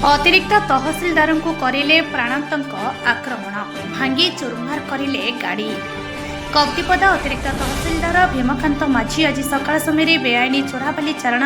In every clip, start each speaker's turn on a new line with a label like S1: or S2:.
S1: अतिरिक्त तहसिलदार को करिले प्राणांतक आक्रमण भांगी चुरमार करिले गाड़ी। कप्तिपदा अतिरिक्त तहसिलदार भीमकांत माझी आज सकाळ समय बेआईनी चोराबाली चारण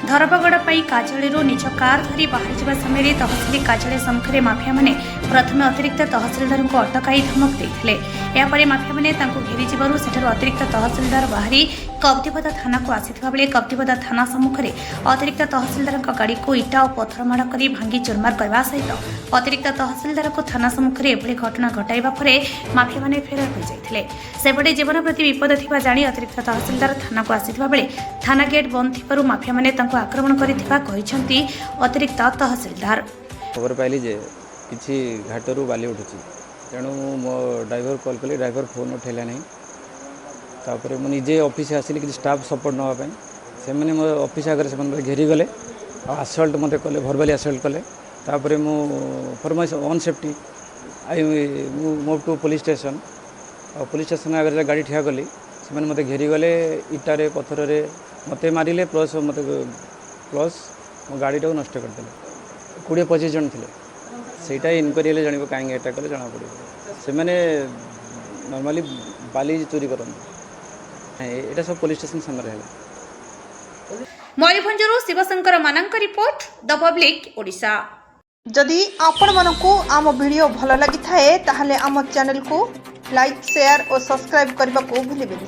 S1: धरपगड़ कार्यालय निज कार धरी बाहर जावा समय तहसिल कार्यालय सम्मुखें माफिया माने प्रथम अतिरिक्त तहसिलदार को अटकाई धमक देते। यापर माफिया माने घेरी जीवु सेठारु अतिरिक्त तहसिलदार बाहरी कप्तिपदा थाना को आसीथिबा बेले कप्तिपदा थाना सम्मुखें अतिरिक्त तहसिलदार गाड़ी को इटा और पत्थर माड़ कर भांगी चुरमार करने सहित अतिरिक्त तहसिलदार को थाना सम्मुखें एभली घटना घटाइबा परे माफिया माने फेरार हो जाइथिले। सेपटे जीवन प्रति विपद थिबा जानी अतिरिक्त तहसिलदार थाना को आसीथिबा बेले थाना गेट बंद थिबारु माफिया माने तांको आक्रमण करिथिबा कहिसंती अतिरिक्त तहसिलदार।
S2: खबर पाइली जे किछि घाटरू बाली उठुची तेणु मो ड्राइवर कॉल कली ड्राइवर फोन उठेला नहीं। तापर मु निजे ऑफिस आसिली कि स्टाफ सपोर्ट नवा पई से माने मो ऑफिस आगर से मन घेरी गले असल्ट मते कले भरबाली असल्ट कले। तापर मु for my own safety I move to police station और पुलिस स्टेशन आगे गाड़ी ठिया कली से मते घेरी गले इटारे पत्थर मते मारिले प्लस मते प्लस मो गाड़ीटा नष्ट करदेले 20-25 जन थे सेटा इनक्वारी जान कहीं एटा कले जना पड़े से मैंने नॉर्मली बाली चोरी करते एटा सब पुलिस स्टेशन सामने है।
S1: मयूरभंजरू शिवशंकर मानक रिपोर्ट द पब्लिक ओडिशा।
S3: जदि आपण मानकु आम वीडियो भल लगी थाए ताहले आम चैनल को लाइक शेयर और सब्सक्राइब करने को भूलिबेनि।